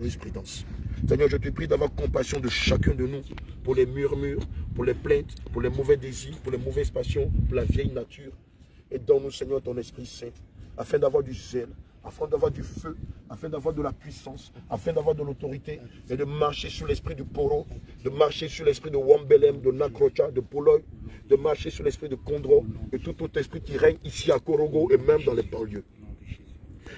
jurisprudence. Seigneur, je te prie d'avoir compassion de chacun de nous pour les murmures, pour les plaintes, pour les mauvais désirs, pour les mauvaises passions, pour la vieille nature. Et donne-nous, Seigneur, ton Esprit Saint, afin d'avoir du zèle, afin d'avoir du feu, afin d'avoir de la puissance, afin d'avoir de l'autorité, et de marcher sur l'esprit du Poro, de marcher sur l'esprit de Wambelem, de Nakrocha, de Poloy, de marcher sur l'esprit de Kondro, et tout autre esprit qui règne ici à Korogo et même dans les banlieues.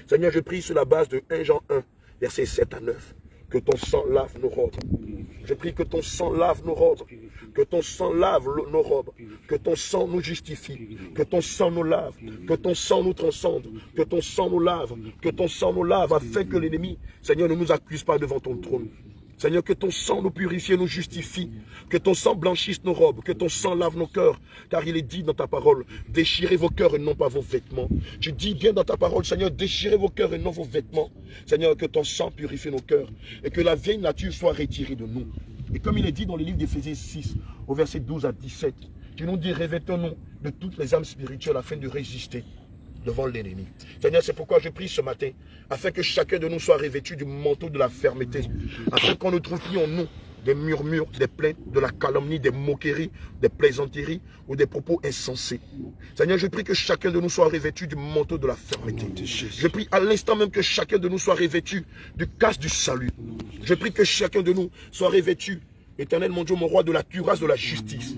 Seigneur, je prie sur la base de 1 Jean 1, versets 7 à 9, que ton sang lave nos robes. Je prie que ton sang lave nos robes, que ton sang lave nos robes, que ton sang nous justifie, que ton sang nous lave, que ton sang nous transcende, que ton sang nous lave, que ton sang nous lave, afin que l'ennemi, Seigneur, ne nous accuse pas devant ton trône. Seigneur, que ton sang nous purifie et nous justifie, que ton sang blanchisse nos robes, que ton sang lave nos cœurs, car il est dit dans ta parole, déchirez vos cœurs et non pas vos vêtements. Tu dis bien dans ta parole, Seigneur, déchirez vos cœurs et non vos vêtements. Seigneur, que ton sang purifie nos cœurs et que la vieille nature soit retirée de nous. Et comme il est dit dans le livre d'Éphésiens 6, au verset 12 à 17, tu nous dis, revêtons-nous de toutes les âmes spirituelles afin de résister devant l'ennemi. Seigneur, c'est pourquoi je prie ce matin, afin que chacun de nous soit revêtu du manteau de la fermeté, afin qu'on ne trouve plus en nous des murmures, des plaintes, de la calomnie, des moqueries, des plaisanteries ou des propos insensés. Seigneur, je prie que chacun de nous soit revêtu du manteau de la fermeté. Je prie à l'instant même que chacun de nous soit revêtu du casque du salut. Je prie que chacun de nous soit revêtu, Éternel mon Dieu, mon roi, de la cuirasse de la justice.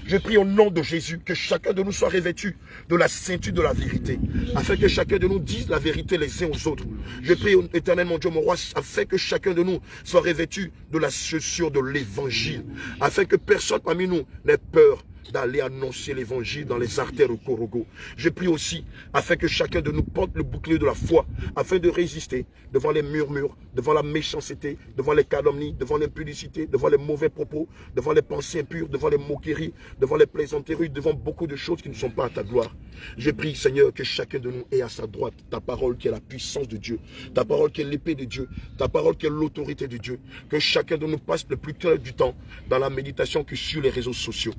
Je prie au nom de Jésus que chacun de nous soit revêtu de la ceinture de la vérité, afin que chacun de nous dise la vérité les uns aux autres. Je prie, Éternel mon Dieu, mon roi, afin que chacun de nous soit revêtu de la chaussure de l'évangile, afin que personne parmi nous n'ait peur d'aller annoncer l'évangile dans les artères au Korogo. Je prie aussi afin que chacun de nous porte le bouclier de la foi, afin de résister devant les murmures, devant la méchanceté, devant les calomnies, devant l'impudicité, devant les mauvais propos, devant les pensées impures, devant les moqueries, devant les plaisanteries, devant beaucoup de choses qui ne sont pas à ta gloire. Je prie, Seigneur, que chacun de nous ait à sa droite ta parole qui est la puissance de Dieu, ta parole qui est l'épée de Dieu, ta parole qui est l'autorité de Dieu. Que chacun de nous passe le plus clair du temps dans la méditation que sur les réseaux sociaux.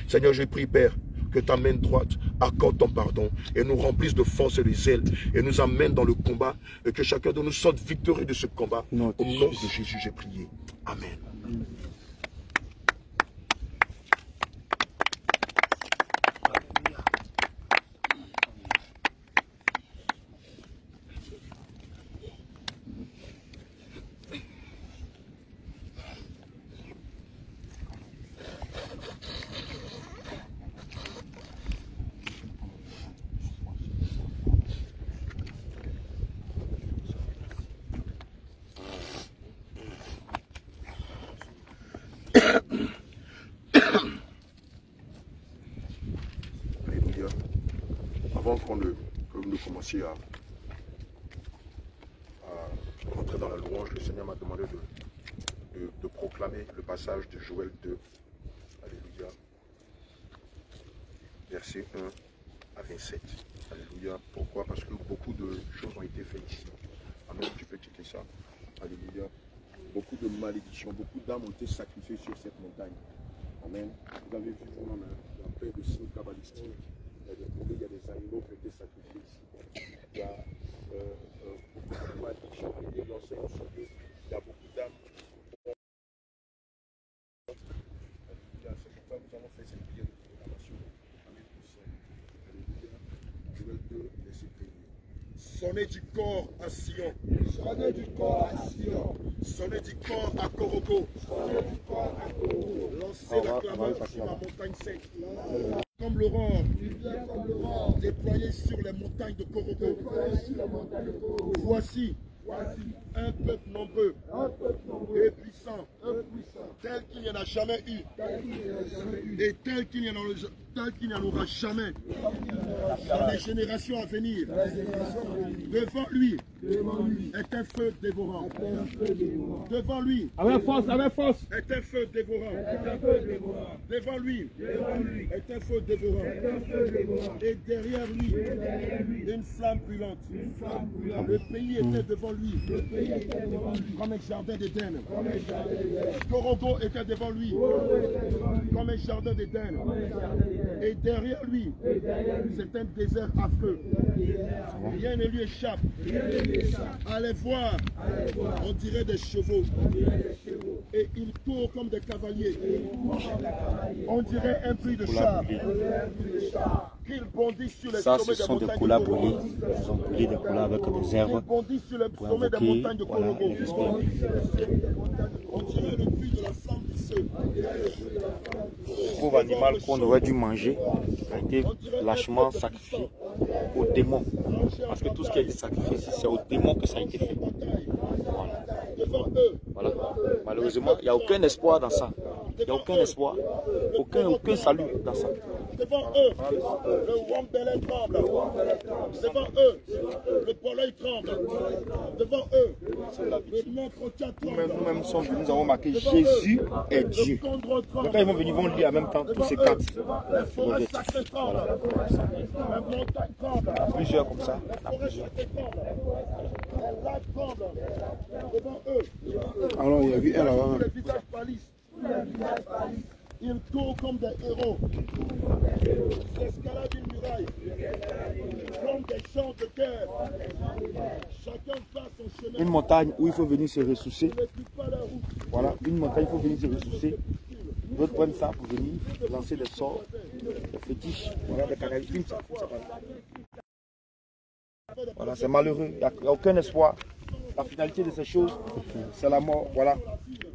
Seigneur, je prie, Père, que ta main droite accorde ton pardon et nous remplisse de force et de zèle et nous amène dans le combat et que chacun de nous sorte victorieux de ce combat. Au nom de Jésus, j'ai prié. Amen. Alléluia. Avant que nous commencions à rentrer dans la louange, le Seigneur m'a demandé de proclamer le passage de Joël 2. Alléluia. Versets 1 à 27. Alléluia. Pourquoi? Parce que beaucoup de choses ont été faites ici. Amen. Tu peux checker ça. Alléluia. Beaucoup de malédictions, beaucoup d'âmes ont été sacrifiées sur cette montagne. Amen. Vous avez vu vraiment la paix de signes cabalistiques. Il y a des animaux qui ont été sacrifiés ici. Il y a beaucoup de malédictions qui ont été lancées en son Dieu. Il y a beaucoup d'âmes. C'est pourquoi nous avons fait cette prière de proclamation. Amen. Joël 2, verset 1. Sonnez du corps à Sion. Sonnez du corps à Sion. Sonnez du corps à Korogo. Sonnez du corps à Korogo. Lancez la clameur sur la montagne sainte. Comme l'aurore, déployé sur les montagnes de Korogo. Voici un peuple nombreux et puissant, tel qu'il n'y en a jamais eu, et tel qu'il n'y en aura jamais dans les générations à venir. Devant lui est un feu dévorant. Devant lui est un feu dévorant. Devant lui est un feu dévorant. Et derrière lui une flamme brûlante. Le pays était devant lui comme un jardin d'Éden. Korogo était devant lui comme un jardin d'Éden. Et derrière lui, c'est un désert affreux. Rien ne lui échappe. Allez voir, on dirait des chevaux. Et ils courent comme des cavaliers. On dirait un prix de char. Qu'ils bondissent sur les Ça, sommets ce sont des des montagnes colas de brûlés. Korogo. Ils ont brûlé des colas avec des herbes Ils bondissent sur les pour sommets des invoquer, montagnes de voilà, Korogo. l'esprit. On dirait le prix de la flamme du feu. Le pauvre animal qu'on aurait dû manger a été lâchement sacrifié aux démons. Parce que tout ce qui a été sacrifié ici, c'est aux démons que ça a été fait. Voilà. Voilà. Malheureusement, il n'y a aucun espoir dans ça. Il n'y a aucun espoir, aucun salut dans ça. Devant eux, le Wambele tremble. Devant eux, le Poloï tremble. Devant eux, le Nokrocha tremble. Nous-mêmes sommes venus, nous avons marqué Jésus est Dieu. Donc quand ils vont venir, ils vont lire en même temps tous ces quatre. Les forêts sacrées tremblent. Les montagnes tremblent. Plusieurs comme ça. Les forêts sacrées tremblent. Les lacs tremblent. Devant eux. Alors il y a vu elle là-bas. Les visages pâlissent. Ils courent comme des héros. Ils escaladent une muraille. Comme des champs de guerre. Chacun passe son chemin. Une montagne où il faut venir se ressourcer. Ils n'écoutent pas la route. Voilà, une montagne, il faut venir se ressourcer. D'autres prennent ça pour venir lancer des sorts, des fétiches, voilà, des canalismes. Voilà, c'est malheureux, il n'y a aucun espoir. La finalité de ces choses, c'est la mort. Voilà,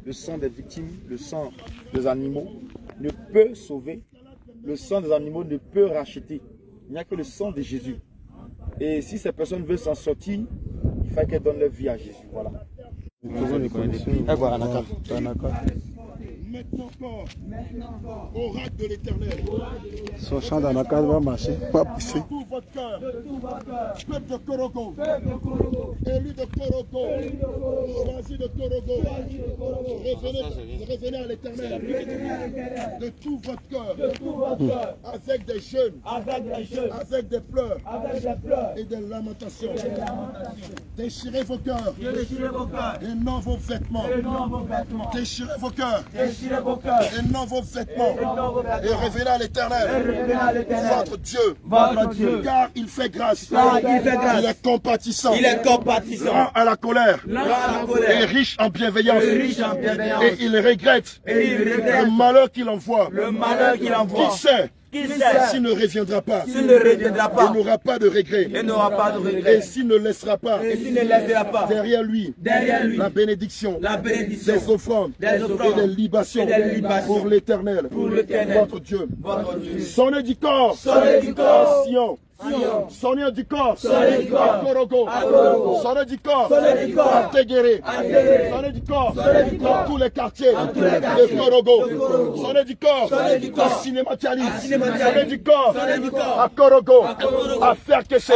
le sang des victimes, le sang des animaux ne peut sauver. Le sang des animaux ne peut racheter. Il n'y a que le sang de Jésus. Et si ces personnes veulent s'en sortir, il faut qu'elles donnent leur vie à Jésus. Voilà. Maintenant encore, oracle de l'Éternel. Son chant d'Anaka va marcher, pas pousser. De tout votre cœur, peuple de Korogo, élu de Korogo, choisi de Korogo, revenez à l'Éternel. De tout votre cœur, avec des jeûnes, avec des pleurs et des lamentations. Déchirez vos cœurs et non vos vêtements. Déchirez vos cœurs et non vos vêtements. Et revenez à l'Éternel, votre Dieu, car il fait grâce. Il est compatissant. Lent à la colère. Et riche en bienveillance. Et il regrette le malheur qu'il envoie. Qui sait s'il ne reviendra pas, il n'aura pas de regret. Et s'il ne laissera pas derrière lui la bénédiction des offrandes et des libations pour l'Éternel, votre Dieu. Sonnez du corps, Sion. Sonnez du corps à Korogo. Sonnez du corps à Teguéré. Sonnez du corps dans tous les quartiers de Korogo. Sonnez du corps à Cinématiali. Sonnez du corps à Korogo, à Ferkessé,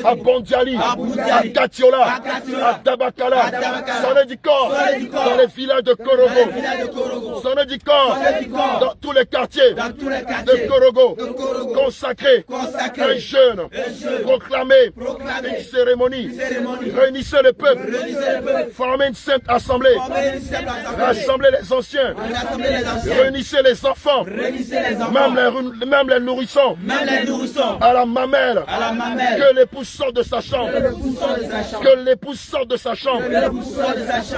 à Bondiali, à Katiola, à Dabakala. Sonnez du corps dans les villages de Korogo. Sonnez du corps dans tous les quartiers de Korogo. Consacrés à un jeûne. Proclamer une cérémonie. Réunissez le peuple. Formez une sainte assemblée. Rassemblez les anciens. Réunissez les enfants. Même les nourrissons. À la mamelle. Que l'épouse sorte de sa chambre. Que l'épouse sorte de sa chambre.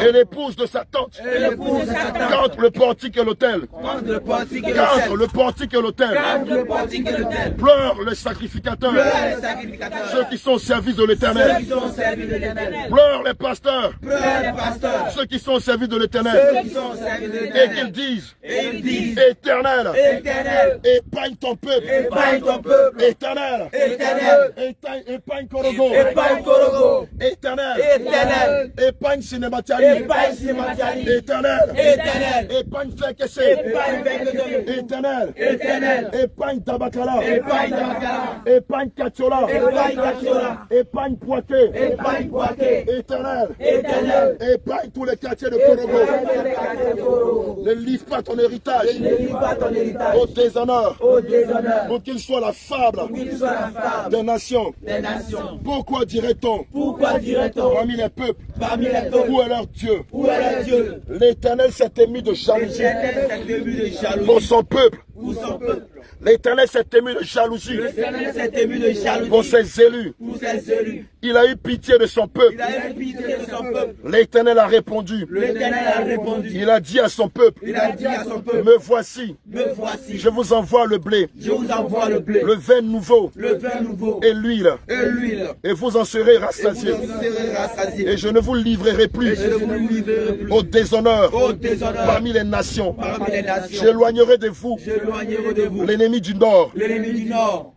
Et l'épouse de sa tante. Contre le portique et l'autel. Contre le portique et l'autel. Pleure le sacrificateur. Ceux qui sont au service de l'Éternel. Pleure les pasteurs. Ceux qui sont au service de l'Éternel. Et qu'ils disent, Éternel, épargne ton peuple. Éternel, épargne Korogo. Éternel, épargne Cinématiali. Éternel, épargne Ferkessé. Éternel, épargne Dabakala. Épargne Katiola. Épargne Poitiers. Éternel, épargne tous les quartiers de Korogo. Ne livre pas ton héritage au déshonneur, pour qu'il soit la fable des nations. Pourquoi dirait-on parmi les peuples, où est leur Dieu? L'Éternel s'est ému de jalousie pour son peuple. L'Éternel s'est ému de jalousie pour ses élus. Il a eu pitié de son peuple. L'Éternel a répondu. Il a dit à son peuple, me voici. Je vous envoie le blé, le vin nouveau et l'huile. Et vous en serez rassasiés. Et je ne vous livrerai plus au déshonneur parmi les nations. J'éloignerai de vous l'ennemi du Nord.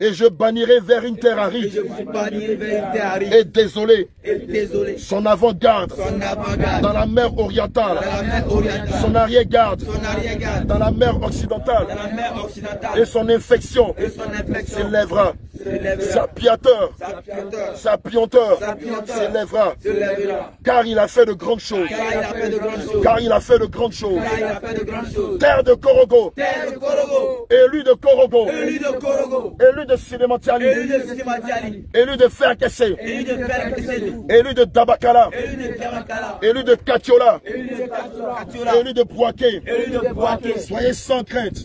Et je bannirai vers une terre aride et désolée son avant-garde dans la mer orientale, son arrière-garde dans la mer occidentale, et son infection s'élèvera. Sa pianteur s'élèvera, car il a fait de grandes choses. Car il a fait de grandes choses. Terre de Korogo, élu de Korogo, élu de Sinematiali, élu de Ferkessé, élu de Dabakala, élu de Katiola, élu de Bouaké. Soyez sans crainte.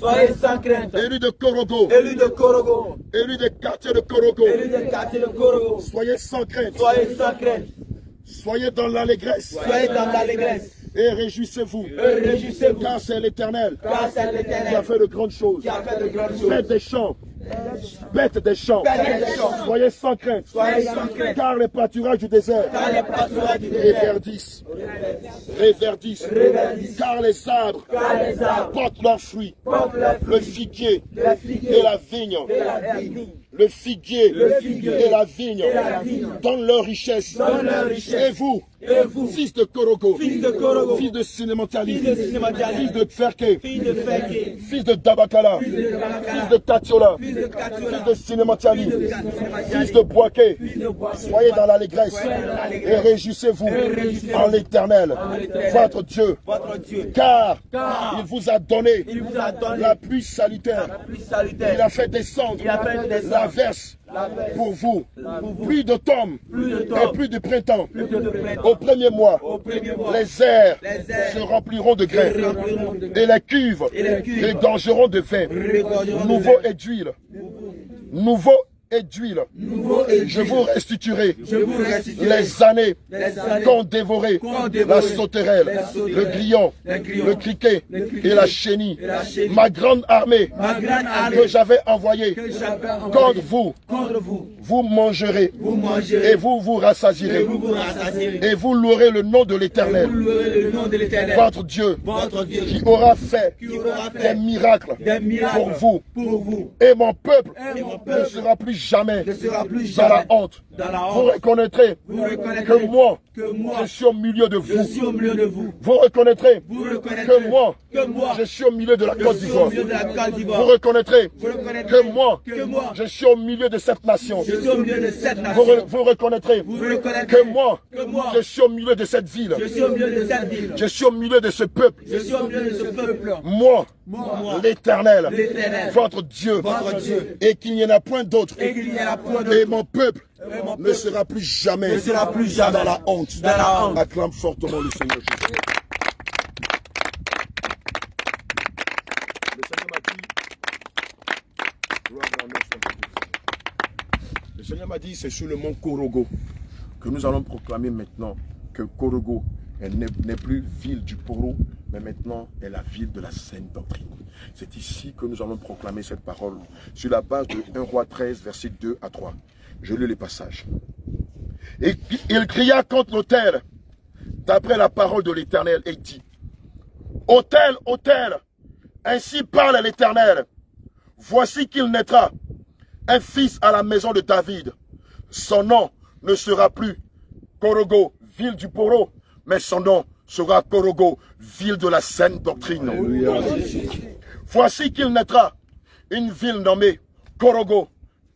Élu de Korogo, élu des quartiers de Korogo. Soyez sans crainte. Soyez dans l'allégresse. Et réjouissez-vous. Car c'est l'Éternel qui a fait de grandes choses. Bêtes des champs. Soyez sans crainte. Car les pâturages du désert réverdissent. Car les arbres portent leurs fruits. Le figuier et la vigne. Le figuier et la vigne donnent leur richesse. Et vous, fils de Korogo, fils de Sinematiali, fils de Ferke, fils de Dabakala, fils de Katiola, fils de Sinematiali, fils de Bouaké, soyez dans l'allégresse et réjouissez-vous en l'Éternel, votre Dieu, car il vous a donné la pluie salutaire. Il a fait descendre la verse pour vous, plus d'automne et plus de printemps. Au premier mois, les airs se rempliront de grains et les cuves regorgeront de vin nouveau et d'huile. Je vous restituerai les années qu'ont dévoré la sauterelle, le grillon, le criquet et la chenille. Ma grande armée que j'avais envoyée contre vous, vous mangerez et vous vous rassasierez et vous louerez le nom de l'Éternel, votre Dieu, qui aura fait des miracles pour vous. Et mon peuple ne sera plus jamais dans la honte. Vous reconnaîtrez que moi, je suis au milieu de vous. Vous reconnaîtrez que moi, je suis au milieu de la Côte d'Ivoire. Vous reconnaîtrez que moi, je suis au milieu de cette nation. Vous reconnaîtrez que moi, je suis au milieu de cette ville. Je suis au milieu de ce peuple. Moi, l'Éternel, votre Dieu, et qu'il n'y en a point d'autre. Et mon peuple ne sera plus jamais dans la honte. Acclame fortement le Seigneur Jésus. Le Seigneur m'a dit, c'est sur le mont Korogo que nous allons proclamer maintenant que Korogo n'est plus ville du Poro, mais maintenant est la ville de la saine doctrine. C'est ici que nous allons proclamer cette parole sur la base de 1 Roi 13, versets 2 à 3. Je lis les passages. Et il cria contre l'autel, d'après la parole de l'Éternel, et dit, autel, autel, ainsi parle l'Éternel, voici qu'il naîtra un fils à la maison de David. Son nom ne sera plus Korogo, ville du Poro, mais son nom sera Korogo, ville de la saine doctrine. Alléluia. Voici qu'il naîtra une ville nommée Korogo,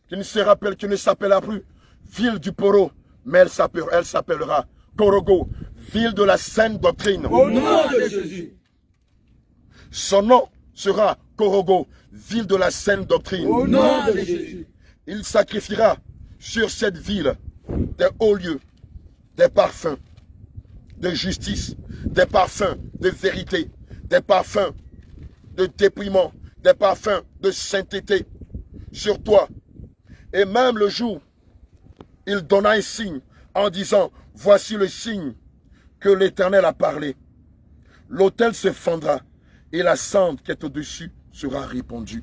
qui ne s'appellera plus ville du Poro, mais elle s'appellera Korogo, ville de la saine doctrine. Au nom de Jésus. Son nom sera Korogo, ville de la saine doctrine. Au nom de Jésus. Il sacrifiera sur cette ville des hauts lieux, des parfums de justice, des parfums de vérité, des parfums de dépouillement, des parfums de sainteté sur toi. Et même le jour, il donna un signe en disant, voici le signe que l'Éternel a parlé. L'autel se fendra et la cendre qui est au-dessus sera répandue.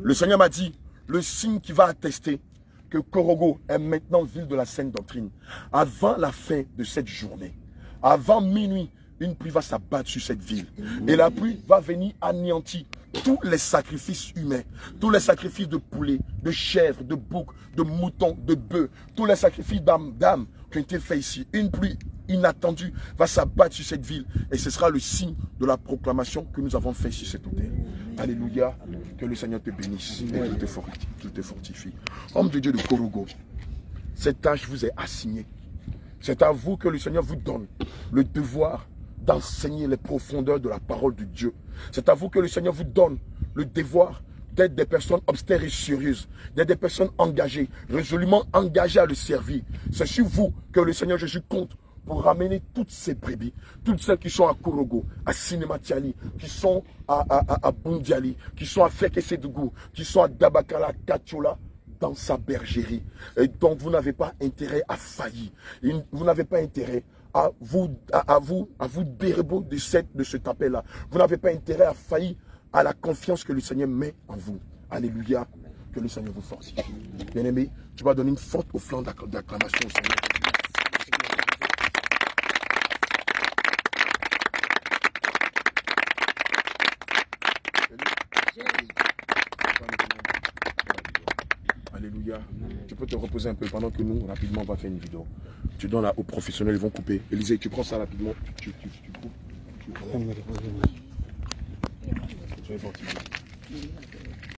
Le Seigneur m'a dit, le signe qui va attester que Korogo est maintenant ville de la sainte doctrine. Avant la fin de cette journée, avant minuit, une pluie va s'abattre sur cette ville. Et la pluie va venir anéantir tous les sacrifices humains, tous les sacrifices de poulet, de chèvres, de boucs, de moutons, de bœufs, tous les sacrifices d'âmes qui ont été faits ici. Une pluie inattendue va s'abattre sur cette ville. Et ce sera le signe de la proclamation que nous avons fait sur cet autel. Alléluia. Que le Seigneur te bénisse et qu'il te fortifie. Homme de Dieu de Korogo, cette tâche vous est assignée. C'est à vous que le Seigneur vous donne le devoir d'enseigner les profondeurs de la parole de Dieu. C'est à vous que le Seigneur vous donne le devoir d'être des personnes austères et sérieuses, d'être des personnes engagées, résolument engagées à le servir. C'est sur vous que le Seigneur Jésus compte pour ramener toutes ces brebis, toutes celles qui sont à Korogo, à Sinematiali, qui sont à Bundiali, qui sont à Fekesedougou, qui sont à Dabakala, Katiola, dans sa bergerie. Et donc vous n'avez pas intérêt à faillir. Vous n'avez pas intérêt à vous dérober de cet appel-là. Vous n'avez pas intérêt à faillir à la confiance que le Seigneur met en vous. Alléluia. Que le Seigneur vous fortifie. Bien-aimé, tu vas donner une forte offrande d'acclamation au Seigneur. Alléluia. Tu peux te reposer un peu pendant que nous, rapidement, on va faire une vidéo. Tu donnes là aux professionnels, ils vont couper. Élisée, tu prends ça rapidement. Tu coupes. Tu es fortifié.